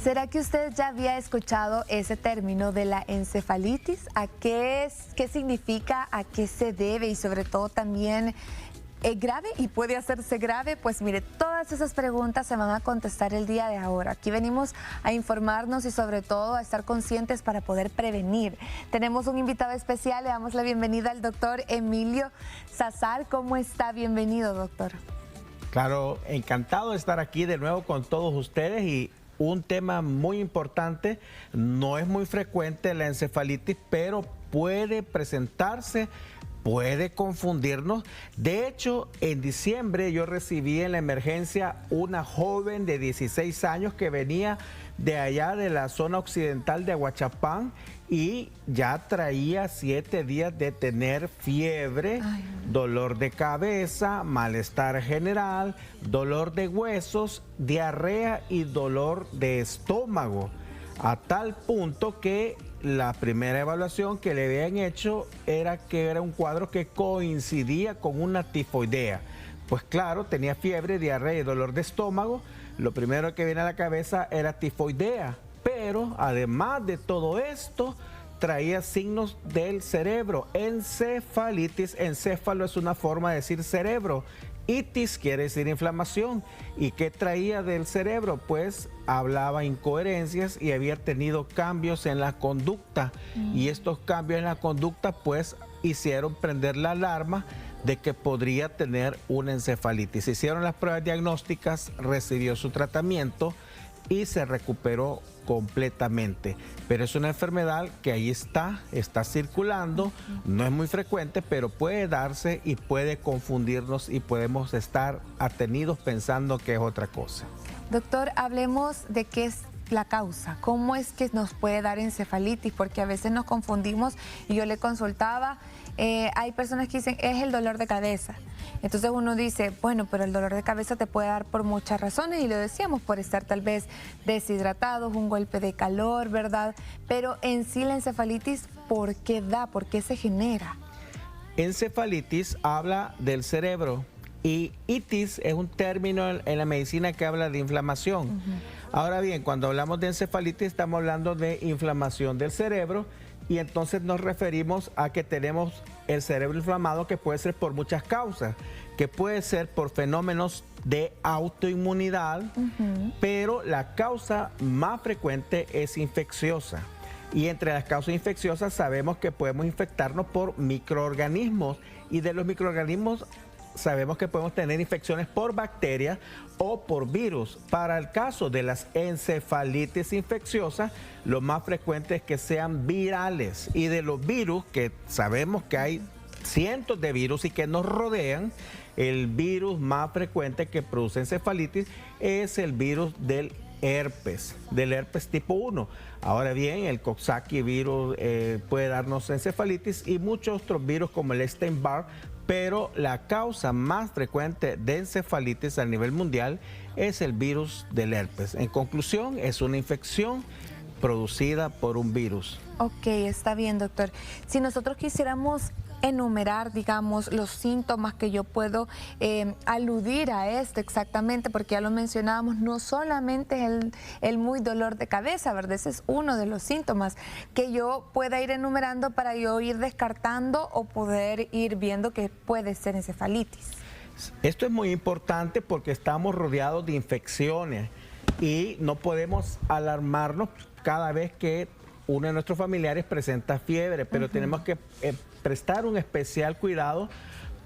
¿Será que usted ya había escuchado ese término de la encefalitis? ¿A qué es? ¿Qué significa? ¿A qué se debe? Y sobre todo también, ¿es grave y puede hacerse grave? Pues mire, todas esas preguntas se van a contestar el día de ahora. Aquí venimos a informarnos y sobre todo a estar conscientes para poder prevenir. Tenemos un invitado especial, le damos la bienvenida al doctor Emilio Sazar. ¿Cómo está? Bienvenido, doctor. Claro, encantado de estar aquí de nuevo con todos ustedes y un tema muy importante. No es muy frecuente la encefalitis, pero puede presentarse, puede confundirnos. De hecho, en diciembre yo recibí en la emergencia una joven de 16 años que venía de allá de la zona occidental de Aguachapán y ya traía 7 días de tener fiebre, dolor de cabeza, malestar general, dolor de huesos, diarrea y dolor de estómago, a tal punto que la primera evaluación que le habían hecho era que era un cuadro que coincidía con una tifoidea. Pues claro, tenía fiebre, diarrea y dolor de estómago. Lo primero que viene a la cabeza era tifoidea, pero además de todo esto, traía signos del cerebro, encefalitis. Encéfalo es una forma de decir cerebro. Itis quiere decir inflamación. ¿Y qué traía del cerebro? Pues hablaba incoherencias y había tenido cambios en la conducta. Y estos cambios en la conducta pues hicieron prender la alarma de que podría tener una encefalitis. Se hicieron las pruebas diagnósticas, recibió su tratamiento y se recuperó completamente. Pero es una enfermedad que ahí está circulando, no es muy frecuente, pero puede darse y puede confundirnos y podemos estar atenidos pensando que es otra cosa. Doctor, hablemos de qué es la causa. ¿Cómo es que nos puede dar encefalitis? Porque a veces nos confundimos y yo le consultaba, hay personas que dicen, es el dolor de cabeza. Entonces uno dice, bueno, pero el dolor de cabeza te puede dar por muchas razones y lo decíamos, por estar tal vez deshidratados, un golpe de calor, ¿verdad? Pero en sí la encefalitis, ¿por qué da? ¿Por qué se genera? Encefalitis habla del cerebro y itis es un término en la medicina que habla de inflamación. Ahora bien, cuando hablamos de encefalitis estamos hablando de inflamación del cerebro y entonces nos referimos a que tenemos el cerebro inflamado, que puede ser por muchas causas, que puede ser por fenómenos de autoinmunidad, pero la causa más frecuente es infecciosa. Y entre las causas infecciosas sabemos que podemos infectarnos por microorganismos y de los microorganismos sabemos que podemos tener infecciones por bacterias o por virus. Para el caso de las encefalitis infecciosas, lo más frecuente es que sean virales. Y de los virus, que sabemos que hay cientos de virus y que nos rodean, el virus más frecuente que produce encefalitis es el virus del herpes tipo 1. Ahora bien, el Coxsackie virus puede darnos encefalitis y muchos otros virus como el Epstein-Barr, pero la causa más frecuente de encefalitis a nivel mundial es el virus del herpes. En conclusión, es una infección producida por un virus. Ok, está bien, doctor. Si nosotros quisiéramos enumerar, digamos, los síntomas que yo puedo aludir a esto exactamente, porque ya lo mencionábamos, no solamente el muy dolor de cabeza, ¿verdad? Ese es uno de los síntomas que yo pueda ir enumerando para yo ir descartando o poder ir viendo que puede ser encefalitis. Esto es muy importante porque estamos rodeados de infecciones y no podemos alarmarnos cada vez que uno de nuestros familiares presenta fiebre, pero tenemos que prestar un especial cuidado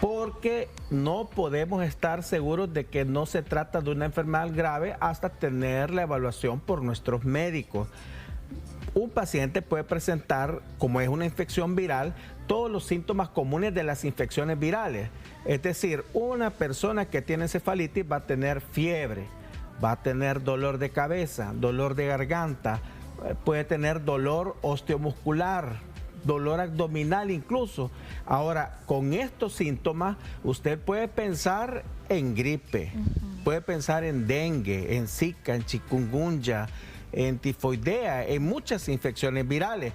porque no podemos estar seguros de que no se trata de una enfermedad grave hasta tener la evaluación por nuestros médicos. Un paciente puede presentar, como es una infección viral, todos los síntomas comunes de las infecciones virales. Es decir, una persona que tiene encefalitis va a tener fiebre, va a tener dolor de cabeza, dolor de garganta, puede tener dolor osteomuscular, dolor abdominal incluso. Ahora, con estos síntomas, usted puede pensar en gripe, puede pensar en dengue, en zika, en chikungunya, en tifoidea, en muchas infecciones virales.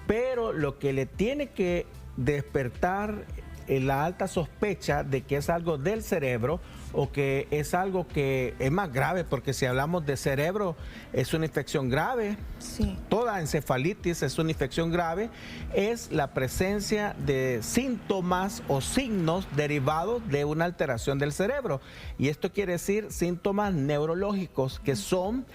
Pero lo que le tiene que despertar la alta sospecha de que es algo del cerebro o que es algo que es más grave, porque si hablamos de cerebro es una infección grave. Sí. Toda encefalitis es una infección grave, es la presencia de síntomas o signos derivados de una alteración del cerebro. Y esto quiere decir síntomas neurológicos, que son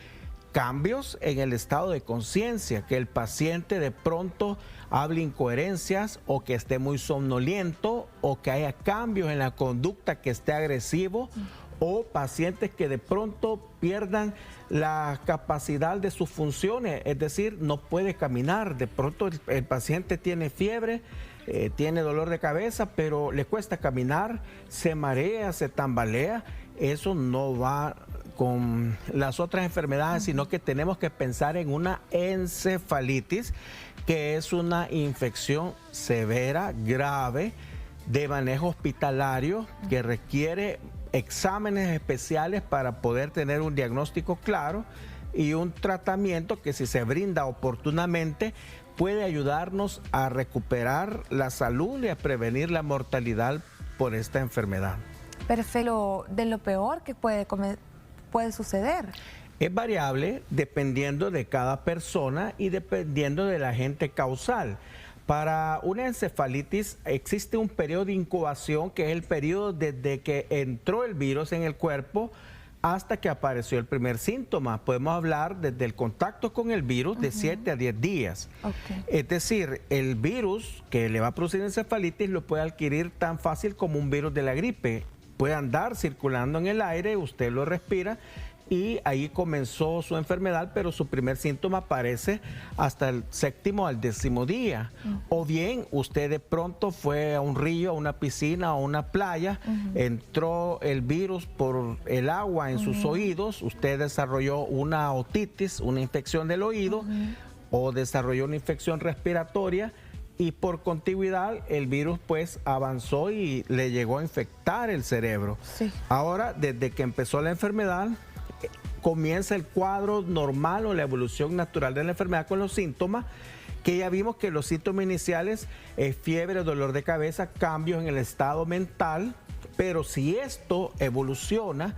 cambios en el estado de conciencia, que el paciente de pronto hable incoherencias o que esté muy somnoliento o que haya cambios en la conducta, que esté agresivo, o pacientes que de pronto pierdan la capacidad de sus funciones, es decir, no puede caminar. De pronto el paciente tiene fiebre, tiene dolor de cabeza, pero le cuesta caminar, se marea, se tambalea. Eso no va con las otras enfermedades, sino que tenemos que pensar en una encefalitis, que es una infección severa, grave, de manejo hospitalario, que requiere exámenes especiales para poder tener un diagnóstico claro y un tratamiento que, si se brinda oportunamente, puede ayudarnos a recuperar la salud y a prevenir la mortalidad por esta enfermedad. Perfecto. De lo peor que puede suceder. Es variable dependiendo de cada persona y dependiendo del agente causal. Para una encefalitis existe un periodo de incubación, que es el periodo desde que entró el virus en el cuerpo hasta que apareció el primer síntoma. Podemos hablar desde el contacto con el virus de 7 a 10 días. Okay. Es decir, el virus que le va a producir encefalitis lo puede adquirir tan fácil como un virus de la gripe. Puede andar circulando en el aire, usted lo respira y ahí comenzó su enfermedad, pero su primer síntoma aparece hasta el 7º al 10º día. O bien usted de pronto fue a un río, a una piscina, a una playa, entró el virus por el agua en sus oídos, usted desarrolló una otitis, una infección del oído, o desarrolló una infección respiratoria, y por contigüidad el virus pues avanzó y le llegó a infectar el cerebro. Sí. Ahora, desde que empezó la enfermedad, comienza el cuadro normal o la evolución natural de la enfermedad con los síntomas, que ya vimos que los síntomas iniciales es fiebre, dolor de cabeza, cambios en el estado mental. Pero si esto evoluciona,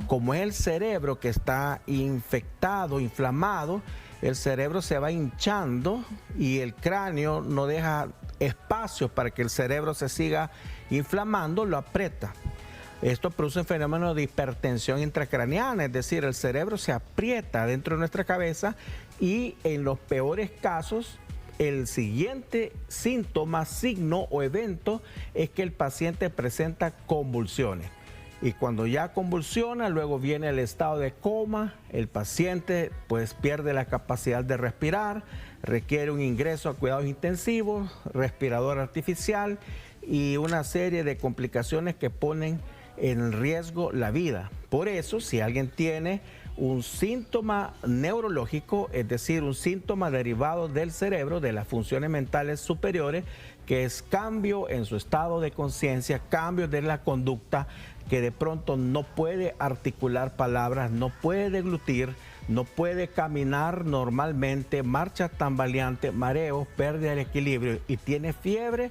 como es el cerebro que está infectado, inflamado, el cerebro se va hinchando y el cráneo no deja espacio para que el cerebro se siga inflamando, lo aprieta. Esto produce un fenómeno de hipertensión intracraneana, es decir, el cerebro se aprieta dentro de nuestra cabeza y en los peores casos, el siguiente síntoma, signo o evento es que el paciente presenta convulsiones. Y cuando ya convulsiona, luego viene el estado de coma, el paciente pues pierde la capacidad de respirar, requiere un ingreso a cuidados intensivos, respirador artificial y una serie de complicaciones que ponen en riesgo la vida. Por eso, si alguien tiene un síntoma neurológico, es decir, un síntoma derivado del cerebro, de las funciones mentales superiores, que es cambio en su estado de conciencia, cambio de la conducta, que de pronto no puede articular palabras, no puede deglutir, no puede caminar normalmente, marcha tambaleante, mareos, pérdida del equilibrio y tiene fiebre,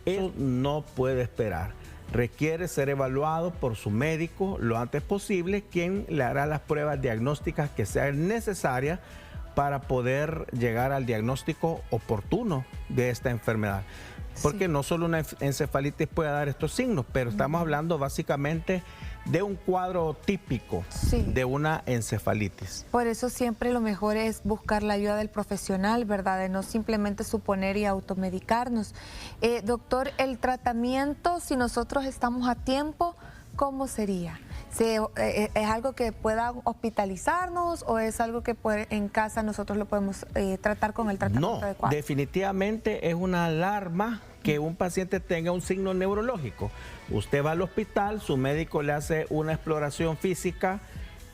eso no puede esperar. Requiere ser evaluado por su médico lo antes posible, quien le hará las pruebas diagnósticas que sean necesarias para poder llegar al diagnóstico oportuno de esta enfermedad. Porque no solo una encefalitis puede dar estos signos, pero estamos hablando básicamente de un cuadro típico de una encefalitis. Por eso siempre lo mejor es buscar la ayuda del profesional, ¿verdad? De no simplemente suponer y automedicarnos. Doctor, el tratamiento, si nosotros estamos a tiempo, ¿cómo sería? ¿Es algo que pueda hospitalizarnos o es algo que en casa nosotros lo podemos tratar con el tratamiento adecuado? No, definitivamente es una alarma que un paciente tenga un signo neurológico. Usted va al hospital, su médico le hace una exploración física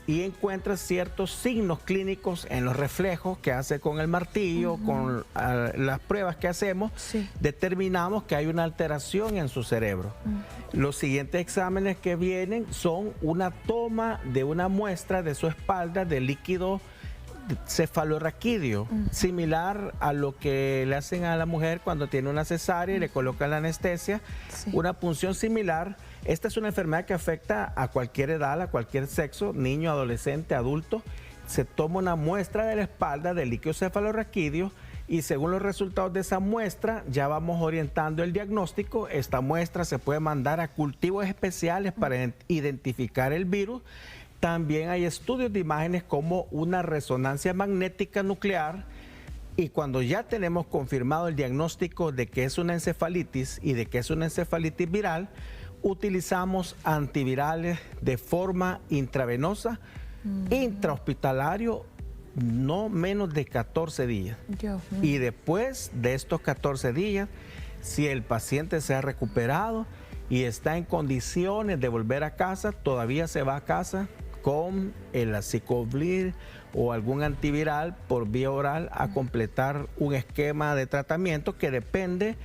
y encuentra ciertos signos clínicos en los reflejos que hace con el martillo, con las pruebas que hacemos, determinamos que hay una alteración en su cerebro. Los siguientes exámenes que vienen son una toma de una muestra de su espalda de líquido cefalorraquídeo, similar a lo que le hacen a la mujer cuando tiene una cesárea y le colocan la anestesia, una punción similar. Esta es una enfermedad que afecta a cualquier edad, a cualquier sexo, niño, adolescente, adulto. Se toma una muestra de la espalda del líquido cefalorraquídeo y según los resultados de esa muestra ya vamos orientando el diagnóstico. Esta muestra se puede mandar a cultivos especiales para identificar el virus. También hay estudios de imágenes como una resonancia magnética nuclear y cuando ya tenemos confirmado el diagnóstico de que es una encefalitis y de que es una encefalitis viral, utilizamos antivirales de forma intravenosa, intrahospitalario, no menos de 14 días. Y después de estos 14 días, si el paciente se ha recuperado y está en condiciones de volver a casa, todavía se va a casa con el aciclovir o algún antiviral por vía oral a completar un esquema de tratamiento que depende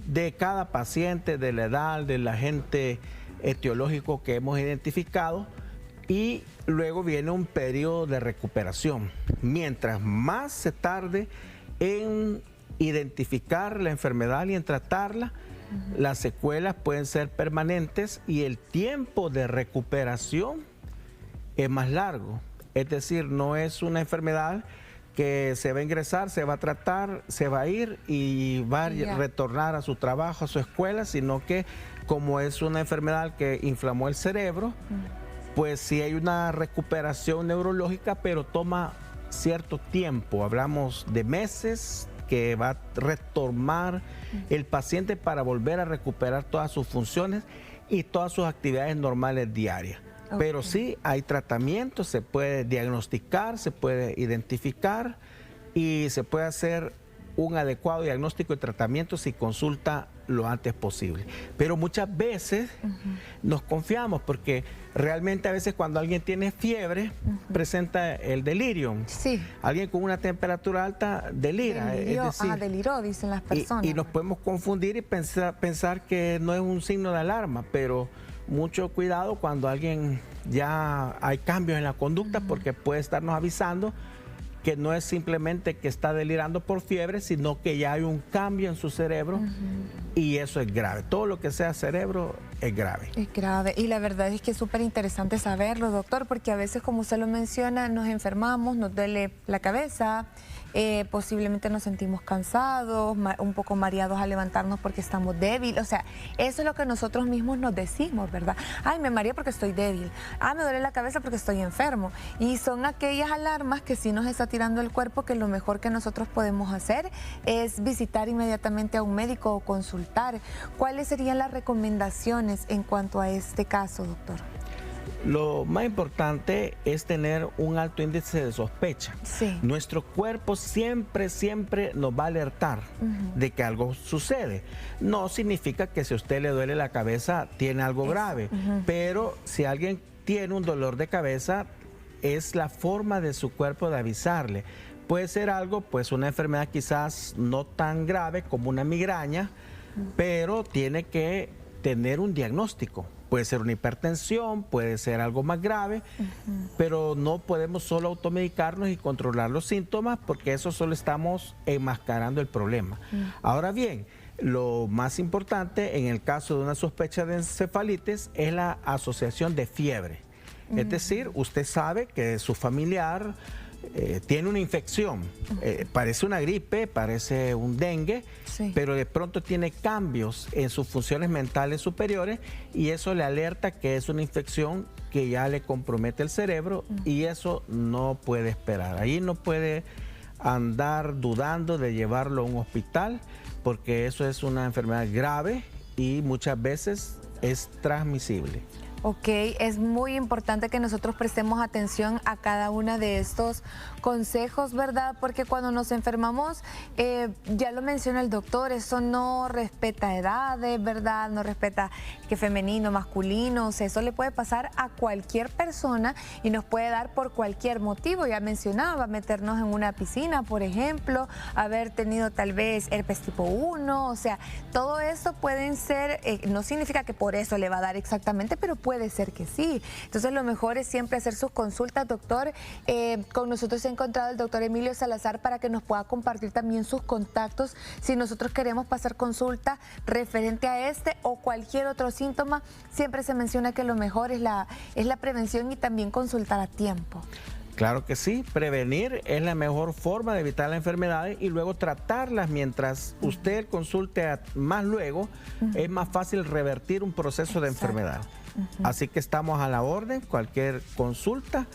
de cada paciente, de la edad, del agente etiológico que hemos identificado, y luego viene un periodo de recuperación. Mientras más se tarde en identificar la enfermedad y en tratarla, las secuelas pueden ser permanentes y el tiempo de recuperación es más largo. Es decir, no es una enfermedad que se va a ingresar, se va a tratar, se va a ir y va a retornar a su trabajo, a su escuela, sino que como es una enfermedad que inflamó el cerebro, pues sí hay una recuperación neurológica, pero toma cierto tiempo. Hablamos de meses que va a retomar el paciente para volver a recuperar todas sus funciones y todas sus actividades normales diarias. Pero sí hay tratamiento, se puede diagnosticar, se puede identificar y se puede hacer un adecuado diagnóstico y tratamiento si consulta lo antes posible. Pero muchas veces nos confiamos porque realmente a veces cuando alguien tiene fiebre presenta el delirium. Alguien con una temperatura alta delira. Es decir, deliró, dicen las personas. Y nos podemos confundir y pensar que no es un signo de alarma, pero mucho cuidado cuando alguien ya hay cambios en la conducta porque puede estarnos avisando que no es simplemente que está delirando por fiebre, sino que ya hay un cambio en su cerebro y eso es grave. Todo lo que sea cerebro es grave. Es grave y la verdad es que es súper interesante saberlo, doctor, porque a veces, como usted lo menciona, nos enfermamos, nos duele la cabeza, posiblemente nos sentimos cansados, un poco mareados al levantarnos porque estamos débiles. O sea, eso es lo que nosotros mismos nos decimos, ¿verdad? Ay, me mareé porque estoy débil. Ah, me duele la cabeza porque estoy enfermo. Y son aquellas alarmas que sí nos está tirando el cuerpo, que lo mejor que nosotros podemos hacer es visitar inmediatamente a un médico o consultar. ¿Cuáles serían las recomendaciones en cuanto a este caso, doctor? Lo más importante es tener un alto índice de sospecha. Nuestro cuerpo siempre nos va a alertar de que algo sucede. No significa que si a usted le duele la cabeza tiene algo grave, pero si alguien tiene un dolor de cabeza, es la forma de su cuerpo de avisarle. Puede ser algo, pues una enfermedad quizás no tan grave como una migraña, pero tiene que tener un diagnóstico. Puede ser una hipertensión, puede ser algo más grave, pero no podemos solo automedicarnos y controlar los síntomas porque eso solo estamos enmascarando el problema. Ahora bien, lo más importante en el caso de una sospecha de encefalitis es la asociación de fiebre. Es decir, usted sabe que su familiar tiene una infección, parece una gripe, parece un dengue, pero de pronto tiene cambios en sus funciones mentales superiores y eso le alerta que es una infección que ya le compromete el cerebro y eso no puede esperar. Ahí no puede andar dudando de llevarlo a un hospital porque eso es una enfermedad grave y muchas veces es transmisible. Ok, es muy importante que nosotros prestemos atención a cada uno de estos consejos, ¿verdad? Porque cuando nos enfermamos, ya lo menciona el doctor, eso no respeta edades, ¿verdad? No respeta que femenino, masculino, o sea, eso le puede pasar a cualquier persona y nos puede dar por cualquier motivo. Ya mencionaba, meternos en una piscina, por ejemplo, haber tenido tal vez herpes tipo 1, o sea, todo eso pueden ser, no significa que por eso le va a dar exactamente, pero puede puede ser que sí. Entonces lo mejor es siempre hacer sus consultas, doctor. Con nosotros se ha encontrado el doctor Emilio Salazar para que nos pueda compartir también sus contactos si nosotros queremos pasar consulta referente a este o cualquier otro síntoma. Siempre se menciona que lo mejor es la prevención y también consultar a tiempo. Claro que sí, prevenir es la mejor forma de evitar las enfermedades y luego tratarlas mientras usted consulte más luego, es más fácil revertir un proceso de enfermedad. Así que estamos a la orden, cualquier consulta.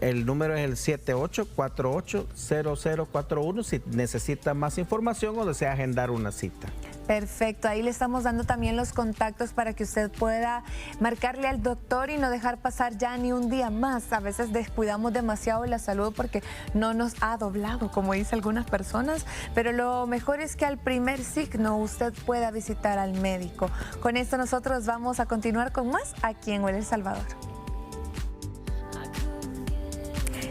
El número es el 7848-0041 si necesita más información o desea agendar una cita. Perfecto, ahí le estamos dando también los contactos para que usted pueda marcarle al doctor y no dejar pasar ya ni un día más. A veces descuidamos demasiado la salud porque no nos ha doblado, como dicen algunas personas, pero lo mejor es que al primer signo usted pueda visitar al médico. Con esto nosotros vamos a continuar con más aquí en Huele El Salvador.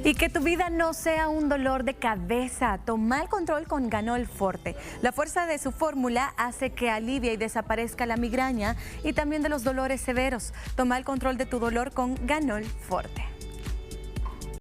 Y que tu vida no sea un dolor de cabeza. Toma el control con Ganol Forte. La fuerza de su fórmula hace que alivie y desaparezca la migraña y también de los dolores severos. Toma el control de tu dolor con Ganol Forte.